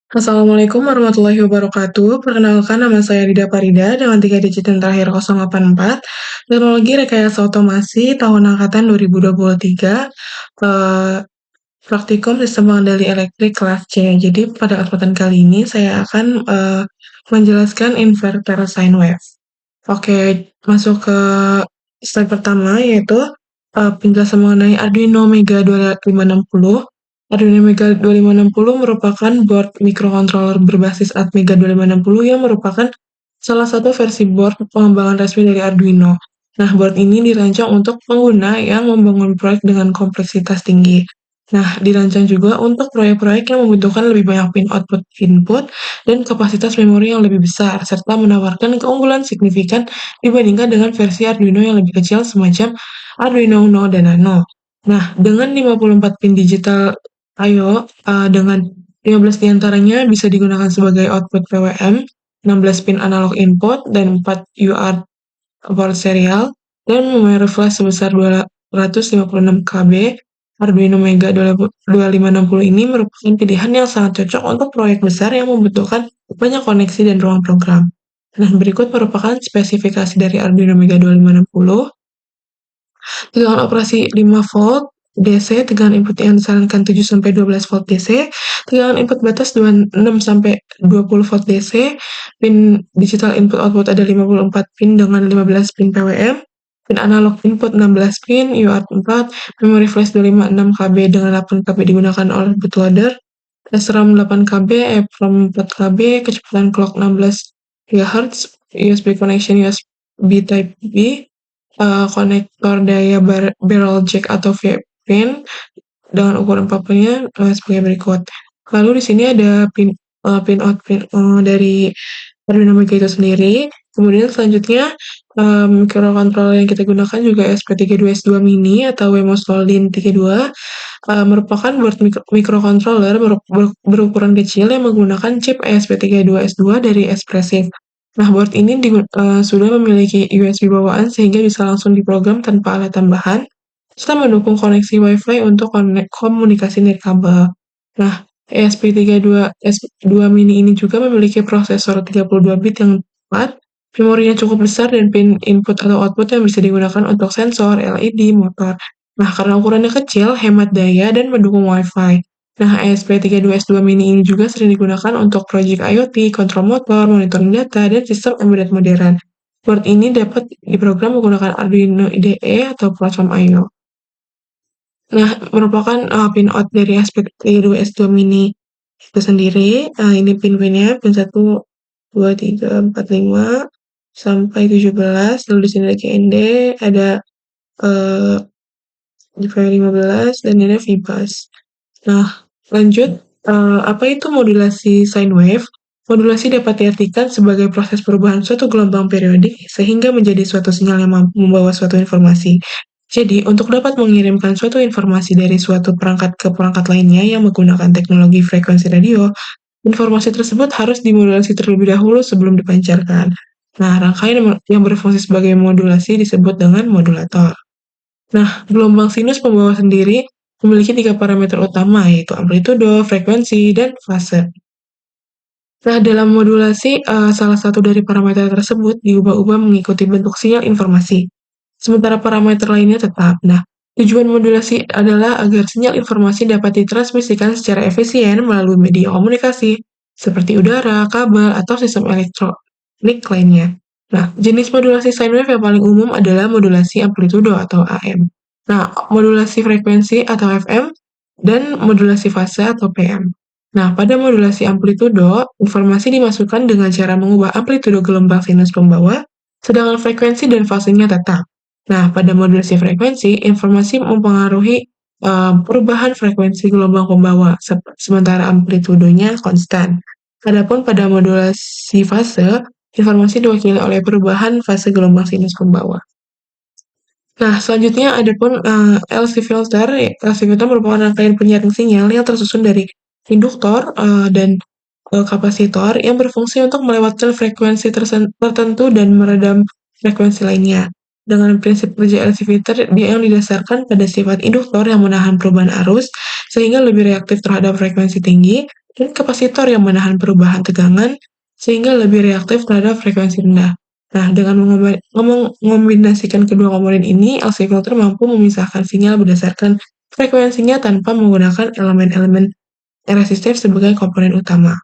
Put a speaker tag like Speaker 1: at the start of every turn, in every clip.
Speaker 1: Assalamualaikum warahmatullahi wabarakatuh. Perkenalkan nama saya Dida Farida dengan 3 digit yang terakhir 084. Teknologi Rekayasa Otomasi tahun angkatan 2023. Praktikum Sistem Pengendali Elektrik kelas C. Jadi pada kesempatan kali ini saya akan menjelaskan inverter sine wave. Oke, masuk ke slide pertama yaitu penjelasan mengenai Arduino Mega 2560. Arduino Mega 2560 merupakan board microcontroller berbasis Atmega 2560 yang merupakan salah satu versi board pengembangan resmi dari Arduino. Nah, board ini dirancang untuk pengguna yang membangun proyek dengan kompleksitas tinggi. Nah, dirancang juga untuk proyek-proyek yang membutuhkan lebih banyak pin output input dan kapasitas memori yang lebih besar, serta menawarkan keunggulan signifikan dibandingkan dengan versi Arduino yang lebih kecil semacam Arduino Uno dan Nano. Nah, dengan 54 pin digital I/O, dengan 15 diantaranya bisa digunakan sebagai output PWM, 16 pin analog input, dan 4 UART port serial, dan memori flash sebesar 256 KB. Arduino Mega 2560 ini merupakan pilihan yang sangat cocok untuk proyek besar yang membutuhkan banyak koneksi dan ruang program. Nah, berikut merupakan spesifikasi dari Arduino Mega 2560. Tegangan operasi 5 volt DC, tegangan input yang disarankan 7-12 volt DC, tegangan input batas 26-20 volt DC, pin digital input output ada 54 pin dengan 15 pin PWM, pin analog input 16 pin, UART 4, memori flash 256 KB dengan 8 KB digunakan oleh bootloader, SRAM 8 KB, EEPROM 4 KB, kecepatan clock 16 GHz, USB connection USB Type-B, konektor daya barrel jack atau pin dengan ukuran papannya sebagai berikut. Lalu di sini ada pin dari Arduino Mega itu sendiri. Kemudian selanjutnya microcontroller yang kita gunakan juga ESP32S2 Mini atau Wemo Solid 32 merupakan board microcontroller berukuran kecil yang menggunakan chip ESP32S2 dari Espressif. Nah, board ini sudah memiliki USB bawaan sehingga bisa langsung diprogram tanpa alat tambahan, serta mendukung koneksi Wi-Fi untuk komunikasi nirkabel. Nah, ESP32S2 Mini ini juga memiliki prosesor 32 bit yang cepat, memorinya cukup besar, dan pin input atau output yang bisa digunakan untuk sensor, LED, motor. Nah, karena ukurannya kecil, hemat daya, dan mendukung Wi-Fi. Nah, ESP32S2 Mini ini juga sering digunakan untuk proyek IoT, kontrol motor, monitoring data, dan sistem embedded modern. Board ini dapat diprogram menggunakan Arduino IDE atau platform I/O. Nah, merupakan pin out dari ESP32S2 Mini itu sendiri. Ini pin-pinnya, pin 1, 2, 3, 4, 5, sampai 17. Lalu di sini ada GND, ada GV15, dan ini ada VBus. Nah, lanjut, apa itu modulasi sine wave? Modulasi dapat diartikan sebagai proses perubahan suatu gelombang periodik sehingga menjadi suatu sinyal yang mampu membawa suatu informasi. Jadi, untuk dapat mengirimkan suatu informasi dari suatu perangkat ke perangkat lainnya yang menggunakan teknologi frekuensi radio, informasi tersebut harus dimodulasi terlebih dahulu sebelum dipancarkan. Nah, rangkaian yang berfungsi sebagai modulasi disebut dengan modulator. Nah, gelombang sinus pembawa sendiri memiliki 3 parameter utama, yaitu amplitudo, frekuensi, dan fase. Nah, dalam modulasi, salah satu dari parameter tersebut diubah-ubah mengikuti bentuk sinyal informasi, sementara parameter lainnya tetap. Nah, tujuan modulasi adalah agar sinyal informasi dapat ditransmisikan secara efisien melalui media komunikasi, seperti udara, kabel, atau sistem elektronik lainnya. Nah, jenis modulasi sine wave yang paling umum adalah modulasi amplitudo atau AM. Nah, modulasi frekuensi atau FM, dan modulasi fase atau PM. Nah, pada modulasi amplitudo, informasi dimasukkan dengan cara mengubah amplitudo gelombang sinus pembawa, sedangkan frekuensi dan fasenya tetap. Nah, pada modulasi frekuensi, informasi mempengaruhi perubahan frekuensi gelombang pembawa, sementara amplitudonya konstan. Adapun pada modulasi fase, informasi diwakili oleh perubahan fase gelombang sinus pembawa. Nah, selanjutnya ada pun LC filter. LC filter merupakan rangkaian penyaring sinyal yang tersusun dari induktor dan kapasitor yang berfungsi untuk melewatkan frekuensi tertentu dan meredam frekuensi lainnya. Dengan prinsip kerja LC filter yang didasarkan pada sifat induktor yang menahan perubahan arus sehingga lebih reaktif terhadap frekuensi tinggi, dan kapasitor yang menahan perubahan tegangan sehingga lebih reaktif terhadap frekuensi rendah. Nah, dengan mengombinasikan kedua komponen ini, LC filter mampu memisahkan sinyal berdasarkan frekuensinya tanpa menggunakan elemen-elemen resistif sebagai komponen utama.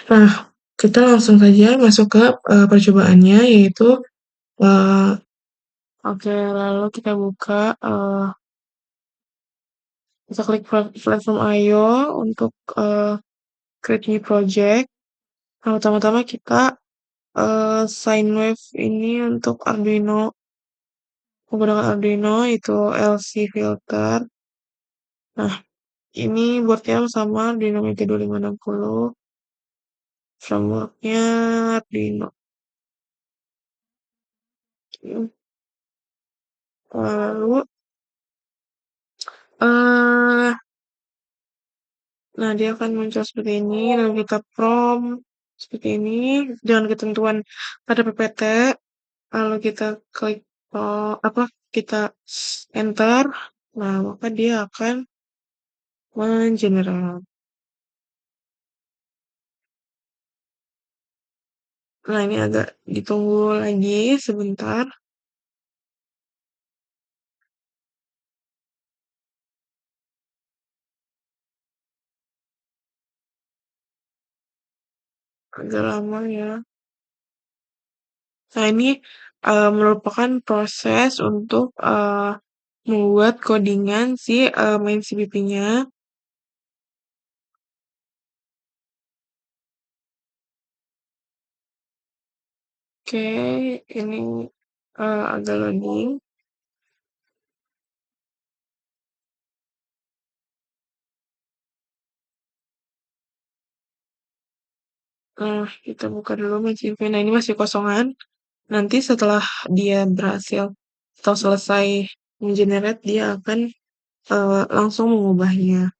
Speaker 1: Nah, kita langsung saja masuk ke percobaannya, yaitu uh, oke, lalu kita buka, kita klik platform IO untuk create new project. Nah, pertama-tama kita sine wave ini untuk Arduino, menggunakan Arduino itu LC filter. Nah, ini boardnya sama Arduino Mega 2560, frameworknya Arduino. Lalu, eh nah dia akan muncul seperti ini, lalu kita prompt seperti ini dengan ketentuan pada PPT, lalu kita klik apa kita enter, nah maka dia akan mengenerate. Nah, ini agak ditunggu lagi sebentar, agak lama ya. Nah, ini merupakan proses untuk membuat codingan si main CPP-nya. Oke, ini agak loading. Nah, kita buka dulu main CPP. Nah, ini masih kosongan. Nanti setelah dia berhasil atau selesai mengenerate, dia akan langsung mengubahnya.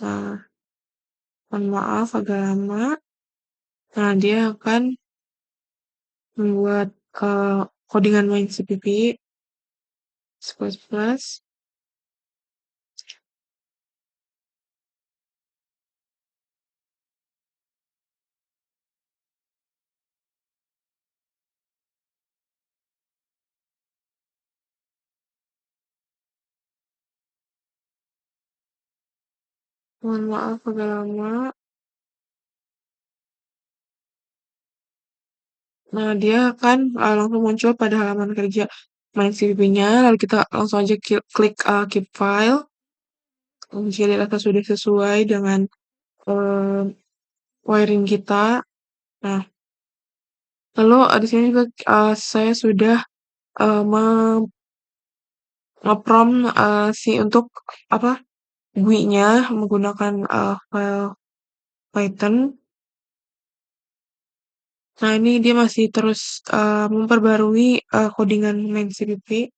Speaker 1: Nah, mohon maaf agak lama. Nah, dia akan membuat codingan main CPP plus. Mohon maaf agak lama. Nah, dia akan langsung muncul pada halaman kerja main CPP-nya. Lalu kita langsung aja klik keep file. Jika dirasa sudah sesuai dengan uh, wiring kita. Nah, lalu di sini juga saya sudah nge-prompt si untuk apa GUI-nya menggunakan file Python. Nah, ini dia masih terus memperbarui codingan main CPP.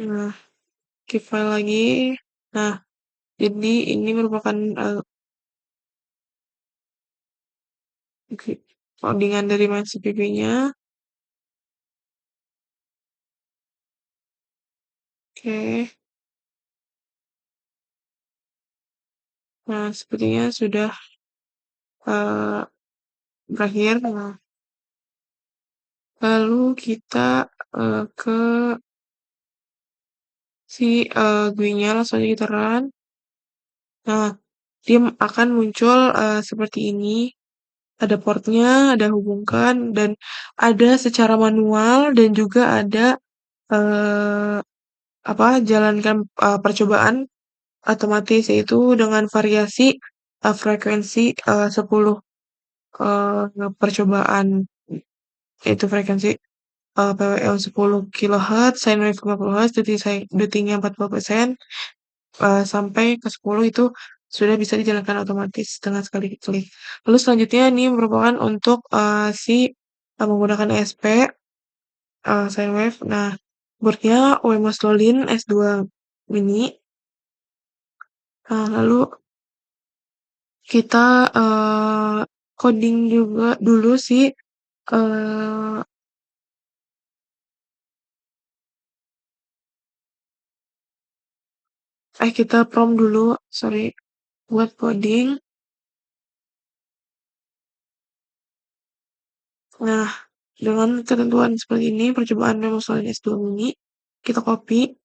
Speaker 1: Nah, keep file lagi. Nah, jadi ini merupakan codingan dari main CPP-nya. Oke. Nah, sepertinya sudah uh, berakhir. Nah, lalu kita ke si GUI-nya langsung aja kita run. Nah, dia akan muncul seperti ini. Ada portnya, ada hubungkan, dan ada secara manual dan juga ada eh, jalankan percobaan otomatis yaitu dengan variasi frekuensi 10 percobaan, yaitu frekuensi PWM 10 kHz, sine wave 50 Hz, detiknya 40%, sampai ke 10 itu sudah bisa dijalankan otomatis dengan sekali klik. Lalu selanjutnya ini merupakan untuk si menggunakan ESP sine wave. Nah, boardnya Wemos Lolin S2 mini. Nah, lalu kita coding juga dulu sih eh Kita prompt dulu, sorry, buat coding. Nah, dengan ketentuan seperti ini, percobaan Remosalin S2 Mini, kita copy.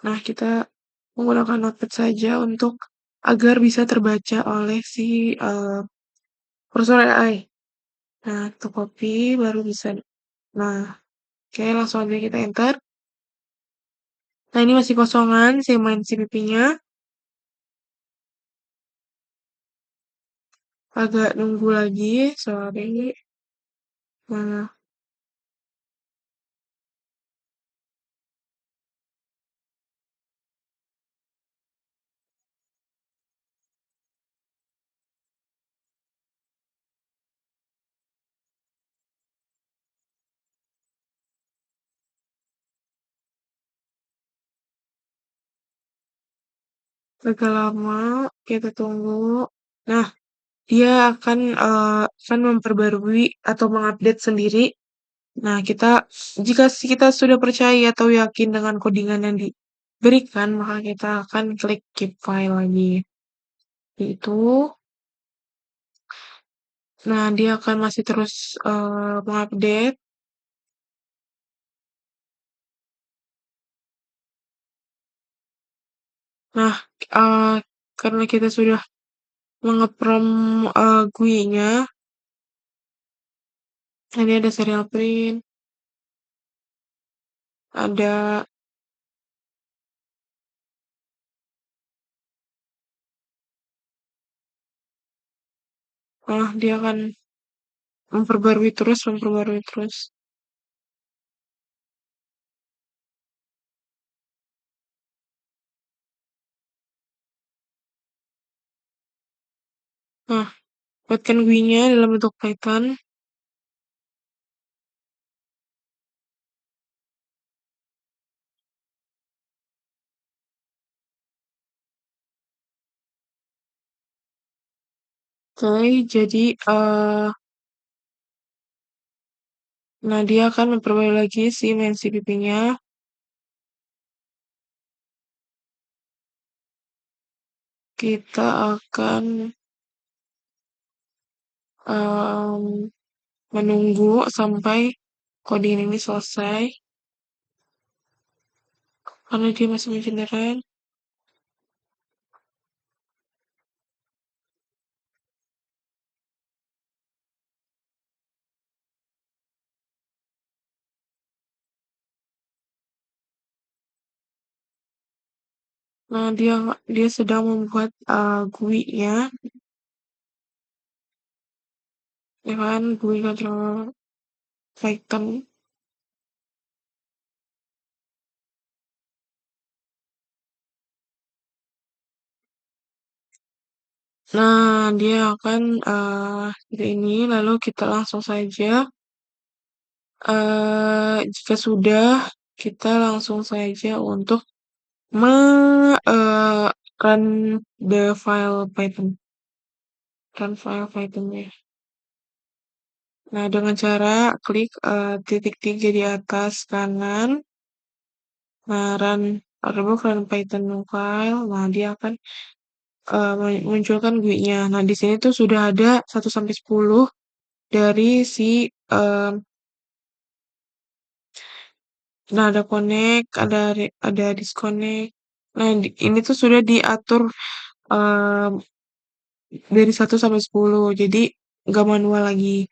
Speaker 1: Nah, kita menggunakan Notepad saja untuk agar bisa terbaca oleh si kursor AI. Nah, kita copy, baru bisa. Nah, oke, langsung aja kita enter. Nah, ini masih kosongan, saya main CPP-nya. Agak nunggu lagi, sorry. Nah, agak lama, kita tunggu. Nah, dia akan memperbarui atau mengupdate sendiri. Nah, jika kita sudah percaya atau yakin dengan codingan yang diberikan, maka kita akan klik keep file lagi. Itu, nah dia akan masih terus mengupdate. Nah, eh, karena kita sudah mengeprom GUI-nya, ini ada serial print, ada dia akan memperbarui terus. Nah, buatkan GUI-nya dalam bentuk Python. Oke, jadi nah dia akan memperbarui lagi si main CPP-nya. Kita akan em, menunggu sampai coding ini selesai karena dia masih mengenerate. Nah, dia sedang membuat GUI-nya, ya kan, GUI controller Python. Nah, dia akan seperti ini, lalu kita langsung saja, jika sudah, kita langsung saja untuk run the file Python, run file Python-nya. Nah, dengan cara klik titik 3 di atas kanan, nah run Python file, nah dia akan munculkan GUI-nya. Nah, di sini tuh sudah ada 1 sampai 10 dari si nah ada connect, ada disconnect. Nah, ini tuh sudah diatur em, dari 1 sampai 10. Jadi nggak manual lagi.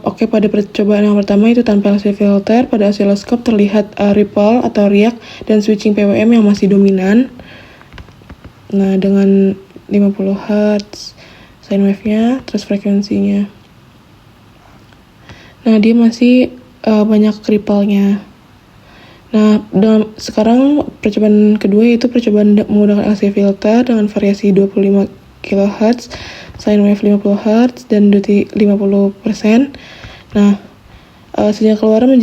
Speaker 1: Oke, pada percobaan yang pertama itu tanpa hasil filter, pada oscilloscope terlihat ripple atau riak dan switching PWM yang masih dominan. Nah, dengan 50 Hz sine wave-nya, terus frekuensinya. Nah, dia masih banyak ripple-nya. Nah, sekarang percobaan kedua yaitu percobaan menggunakan LC filter dengan variasi 25 kHz, sine wave 50 Hz, dan duty 50%. Nah, sinyal keluarannya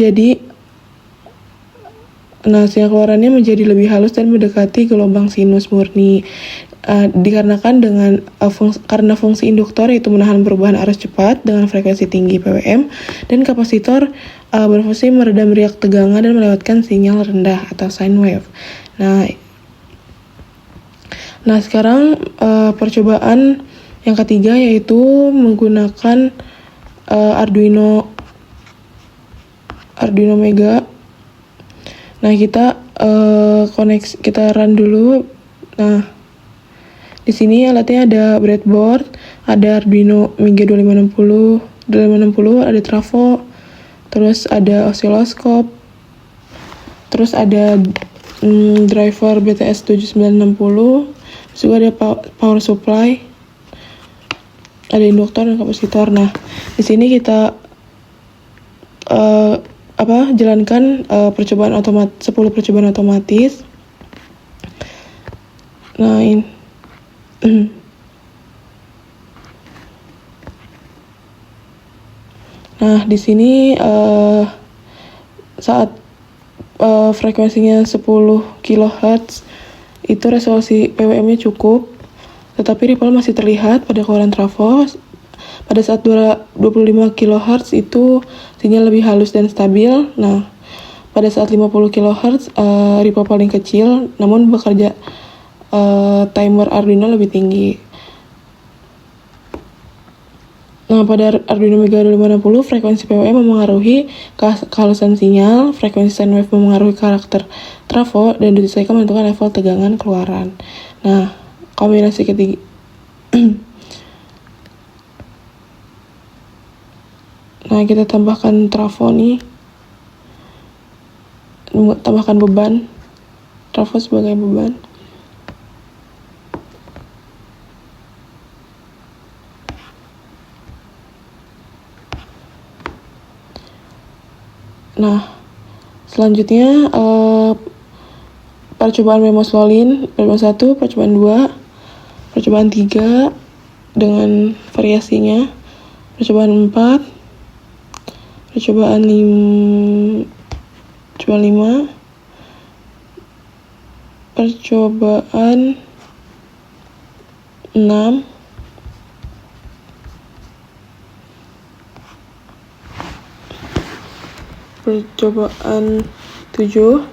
Speaker 1: menjadi lebih halus dan mendekati gelombang sinus murni. dikarenakan dengan karena fungsi induktor yaitu menahan perubahan arus cepat dengan frekuensi tinggi PWM, dan kapasitor berfungsi meredam riak tegangan dan melewatkan sinyal rendah atau sine wave. Nah sekarang percobaan yang ketiga yaitu menggunakan Arduino Mega. Nah kita kita run dulu. Nah di sini alatnya ada breadboard, ada Arduino Mega 2560, ada trafo, terus ada osiloskop, terus ada driver BTS 7960, terus juga ada power supply, ada induktor dan kapasitor. Nah di sini kita jalankan 10 percobaan otomatis. Nah ini Nah, di sini saat frekuensinya 10 kHz itu resolusi PWM-nya cukup, tetapi ripple masih terlihat pada keluaran trafo. Pada saat 25 kHz itu sinyal lebih halus dan stabil. Nah, pada saat 50 kHz ripple paling kecil, namun bekerja timer Arduino lebih tinggi. Nah, pada Arduino Mega 2560, frekuensi PWM memengaruhi kehalusan sinyal, frekuensi sine wave memengaruhi karakter trafo, dan duty cycle menentukan level tegangan keluaran. Nah, kombinasi ketiga Nah, kita tambahkan trafo nih. Tambahkan beban. Trafo sebagai beban. Nah, selanjutnya percobaan Memoslolin, percobaan 1, percobaan 2, percobaan 3 dengan variasinya, percobaan 4, percobaan 5, percobaan 6, percobaan 7,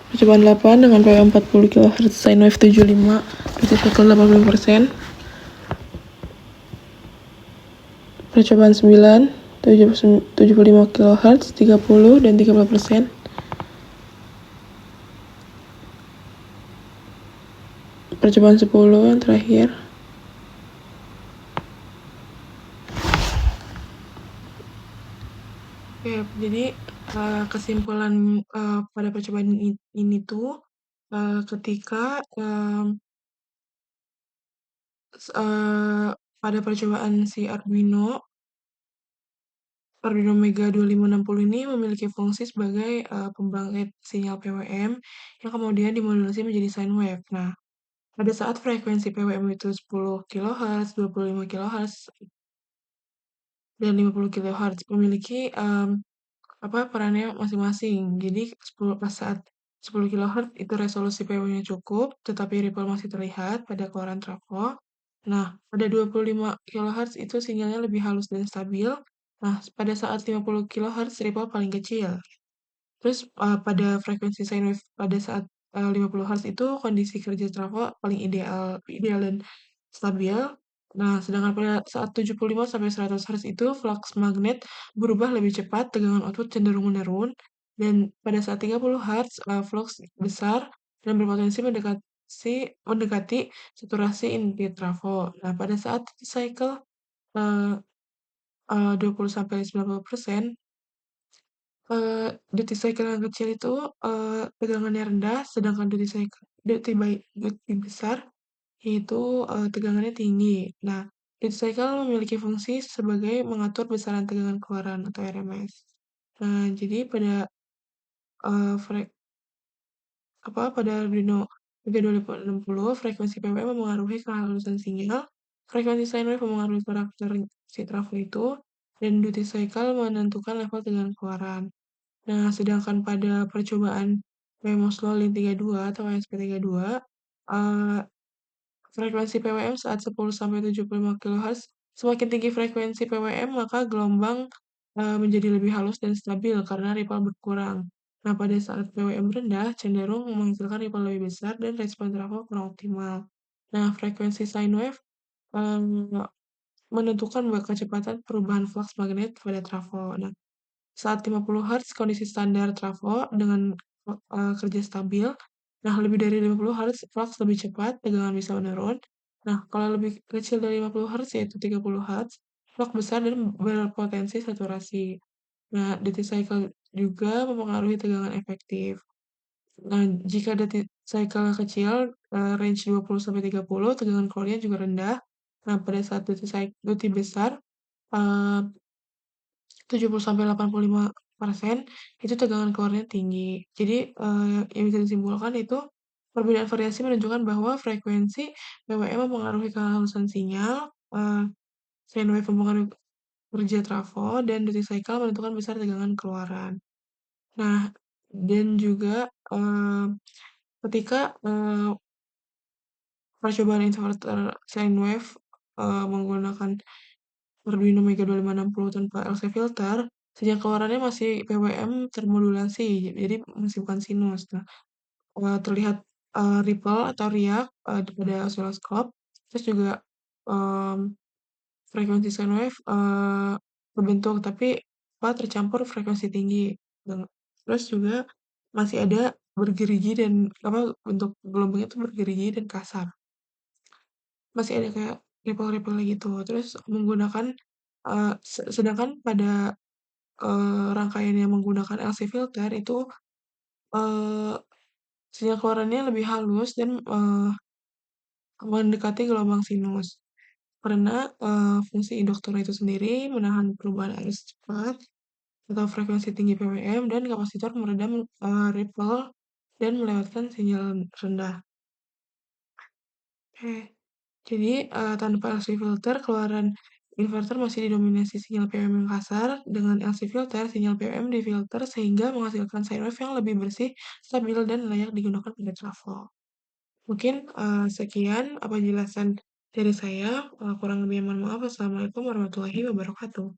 Speaker 1: percobaan 8 dengan PWM 40 kHz, sine wave 75, duty cycle 80%. Percobaan 9, 75 kHz, 30 dan 30%. Percobaan 10 yang terakhir. Oke, jadi kesimpulan pada percobaan ini tuh ketika pada percobaan si Arduino Mega 2560 ini memiliki fungsi sebagai pembangkit sinyal PWM yang kemudian dimodulasi menjadi sine wave. Nah, pada saat frekuensi PWM itu 10 kHz, 25 kHz, dan 50 kHz memiliki perannya masing-masing. Jadi pas saat 10 kHz itu resolusi PW-nya cukup, tetapi ripple masih terlihat pada keluaran trafo. Nah, pada 25 kHz itu sinyalnya lebih halus dan stabil. Nah, pada saat 50 kHz ripple paling kecil. Terus pada frekuensi sine wave pada saat 50 Hz itu kondisi kerja trafo paling ideal dan stabil. Nah, sedangkan pada saat 75 sampai 100 Hz itu flux magnet berubah lebih cepat, tegangan output cenderung menurun, dan pada saat 30 Hz flux besar dan berpotensi mendekati saturasi inti trafo. Nah, pada saat cycle 20 sampai 90%, duty cycle yang kecil itu tegangannya rendah, sedangkan duty besar yaitu tegangannya tinggi. Nah, duty cycle memiliki fungsi sebagai mengatur besaran tegangan keluaran atau RMS. Nah, jadi pada Arduino 3260 frekuensi PWM memengaruhi kehalusan sinyal, frekuensi sine wave memengaruhi karakter si trafo itu, dan duty cycle menentukan level tegangan keluaran. Nah, sedangkan pada percobaan WMO Slowly 32 atau WSP32, eee, frekuensi PWM saat 10-75 kHz, semakin tinggi frekuensi PWM maka gelombang, menjadi lebih halus dan stabil karena ripple berkurang. Nah, pada saat PWM rendah cenderung menghasilkan ripple lebih besar dan respon trafo kurang optimal. Nah, frekuensi sine wave, eee, menentukan kecepatan perubahan flux magnet pada trafo. Nah, saat 50 Hz kondisi standar trafo dengan, kerja stabil. Nah, lebih dari 50 Hz flux lebih cepat, tegangan bisa menurun. Nah, kalau lebih kecil dari 50 Hz yaitu 30 Hz, flux besar dan berpotensi saturasi. Nah, duty cycle juga mempengaruhi tegangan efektif. Nah, jika duty cycle kecil, range 20-30, tegangan keluarnya juga rendah. Nah, pada saat duty besar, eee 70-85% itu tegangan keluarnya tinggi. Jadi, yang bisa disimpulkan itu perbedaan variasi menunjukkan bahwa frekuensi PWM mempengaruhi kehalusan sinyal, sine wave mempengaruhi kerja trafo, dan duty cycle menentukan besar tegangan keluaran. Nah, dan juga, ketika, percobaan inverter sine wave, menggunakan Arduino Mega 2560 tanpa LC filter, sinyal keluarannya masih PWM termodulasi, jadi masih bukan sinus. Nah, terlihat, ripple atau riak, pada osiloskop, terus juga, mmm, frekuensi sine wave, terbentuk, tapi tercampur frekuensi tinggi. Terus juga masih ada bergerigi dan bentuk gelombangnya itu bergerigi dan kasar. Masih ada kayak ripple-ripple gitu. Terus menggunakan, sedangkan pada, rangkaian yang menggunakan LC filter itu, eee, sinyal keluarannya lebih halus dan, mendekati gelombang sinus. Karena, fungsi induktor itu sendiri menahan perubahan arus cepat atau frekuensi tinggi PWM dan kapasitor meredam, ripple dan melewatkan sinyal rendah. Oke. Jadi, tanpa LC filter, keluaran inverter masih didominasi sinyal PWM yang kasar. Dengan LC filter, sinyal PWM difilter sehingga menghasilkan sine wave yang lebih bersih, stabil, dan layak digunakan pada trafo. Mungkin, sekian penjelasan dari saya, kurang lebihnya mohon maaf. Wassalamualaikum warahmatullahi wabarakatuh.